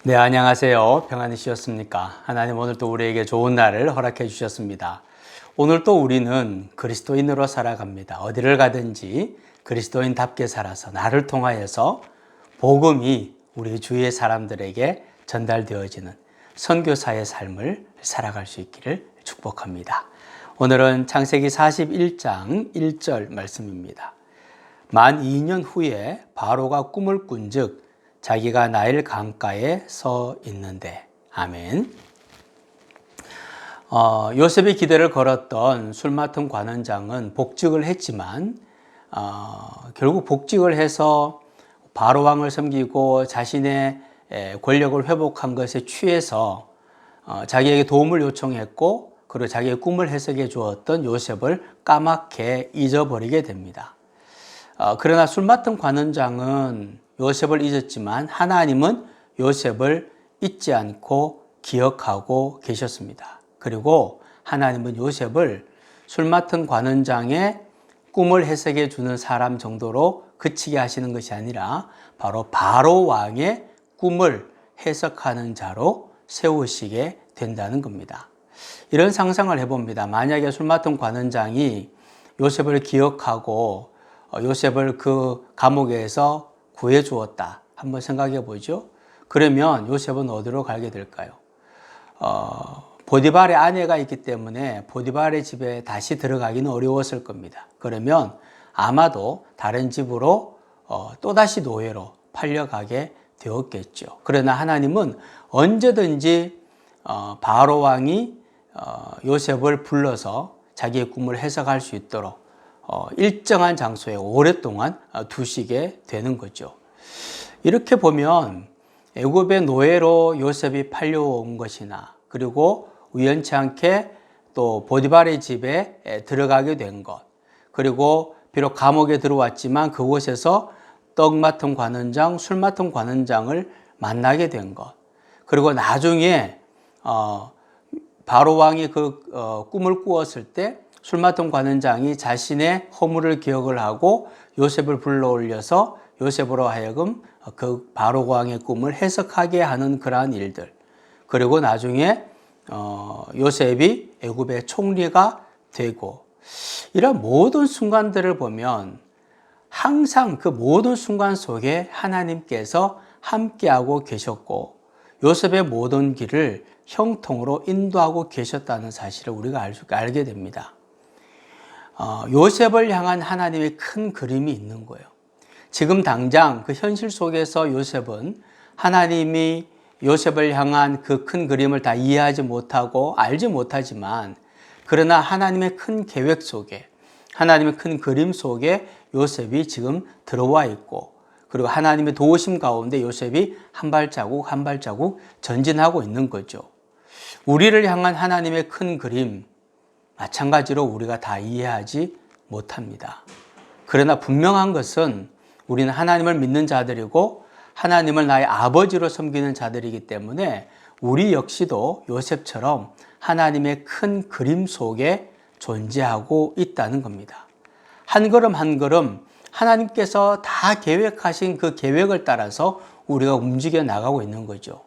네, 안녕하세요. 평안이셨습니까? 하나님 오늘 또 우리에게 좋은 날을 허락해 주셨습니다. 오늘 또 우리는 그리스도인으로 살아갑니다. 어디를 가든지 그리스도인답게 살아서 나를 통하여서 복음이 우리 주위의 사람들에게 전달되어지는 선교사의 삶을 살아갈 수 있기를 축복합니다. 오늘은 창세기 41장 1절 말씀입니다. 만 2년 후에 바로가 꿈을 꾼즉 자기가 나일 강가에 서 있는데. 아멘. 요셉이 기대를 걸었던 술 맡은 관원장은 복직을 했지만 결국 복직을 해서 바로왕을 섬기고 자신의 권력을 회복한 것에 취해서 자기에게 도움을 요청했고, 그리고 자기의 꿈을 해석해 주었던 요셉을 까맣게 잊어버리게 됩니다. 그러나 술 맡은 관원장은 요셉을 잊었지만 하나님은 요셉을 잊지 않고 기억하고 계셨습니다. 그리고 하나님은 요셉을 술 맡은 관원장의 꿈을 해석해 주는 사람 정도로 그치게 하시는 것이 아니라 바로 왕의 꿈을 해석하는 자로 세우시게 된다는 겁니다. 이런 상상을 해봅니다. 만약에 술 맡은 관원장이 요셉을 기억하고 요셉을 그 감옥에서 구해 주었다. 한번 생각해 보죠. 그러면 요셉은 어디로 가게 될까요? 보디발의 아내가 있기 때문에 보디발의 집에 다시 들어가기는 어려웠을 겁니다. 그러면 아마도 다른 집으로 또다시 노예로 팔려가게 되었겠죠. 그러나 하나님은 언제든지 바로 왕이 요셉을 불러서 자기의 꿈을 해석할 수 있도록 일정한 장소에 오랫동안 두시게 되는 거죠. 이렇게 보면 애굽의 노예로 요셉이 팔려온 것이나, 그리고 우연치 않게 또 보디발의 집에 들어가게 된 것, 그리고 비록 감옥에 들어왔지만 그곳에서 떡 맡은 관원장, 술 맡은 관원장을 만나게 된 것, 그리고 나중에 바로 왕이 그 꿈을 꾸었을 때 술 맡은 관원장이 자신의 허물을 기억을 하고 요셉을 불러올려서 요셉으로 하여금 그 바로 왕의 꿈을 해석하게 하는 그러한 일들, 그리고 나중에 요셉이 애굽의 총리가 되고, 이런 모든 순간들을 보면 항상 그 모든 순간 속에 하나님께서 함께하고 계셨고 요셉의 모든 길을 형통으로 인도하고 계셨다는 사실을 우리가 알게 됩니다. 요셉을 향한 하나님의 큰 그림이 있는 거예요. 지금 당장 그 현실 속에서 요셉은 하나님이 요셉을 향한 그 큰 그림을 다 이해하지 못하고 알지 못하지만, 그러나 하나님의 큰 계획 속에, 하나님의 큰 그림 속에 요셉이 지금 들어와 있고, 그리고 하나님의 도우심 가운데 요셉이 한 발자국 한 발자국 전진하고 있는 거죠. 우리를 향한 하나님의 큰 그림, 마찬가지로 우리가 다 이해하지 못합니다. 그러나 분명한 것은 우리는 하나님을 믿는 자들이고 하나님을 나의 아버지로 섬기는 자들이기 때문에 우리 역시도 요셉처럼 하나님의 큰 그림 속에 존재하고 있다는 겁니다. 한 걸음 한 걸음 하나님께서 다 계획하신 그 계획을 따라서 우리가 움직여 나가고 있는 거죠.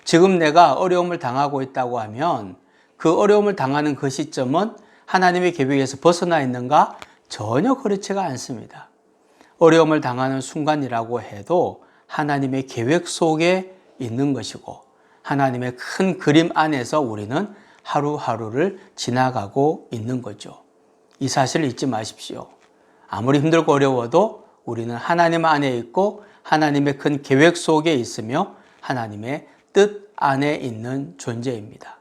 지금 내가 어려움을 당하고 있다고 하면 그 어려움을 당하는 그 시점은 하나님의 계획에서 벗어나 있는가? 전혀 그렇지가 않습니다. 어려움을 당하는 순간이라고 해도 하나님의 계획 속에 있는 것이고 하나님의 큰 그림 안에서 우리는 하루하루를 지나가고 있는 거죠. 이 사실을 잊지 마십시오. 아무리 힘들고 어려워도 우리는 하나님 안에 있고 하나님의 큰 계획 속에 있으며 하나님의 뜻 안에 있는 존재입니다.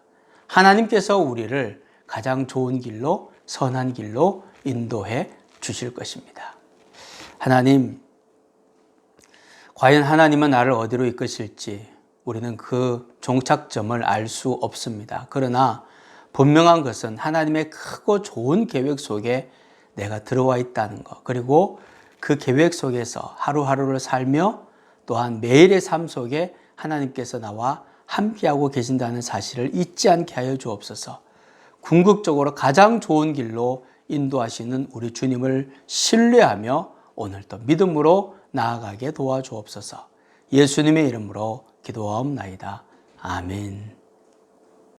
하나님께서 우리를 가장 좋은 길로, 선한 길로 인도해 주실 것입니다. 하나님, 과연 하나님은 나를 어디로 이끄실지 우리는 그 종착점을 알 수 없습니다. 그러나 분명한 것은 하나님의 크고 좋은 계획 속에 내가 들어와 있다는 것, 그리고 그 계획 속에서 하루하루를 살며 또한 매일의 삶 속에 하나님께서 나와 함께하고 계신다는 사실을 잊지 않게 하여 주옵소서. 궁극적으로 가장 좋은 길로 인도하시는 우리 주님을 신뢰하며 오늘도 믿음으로 나아가게 도와주옵소서. 예수님의 이름으로 기도하옵나이다. 아멘.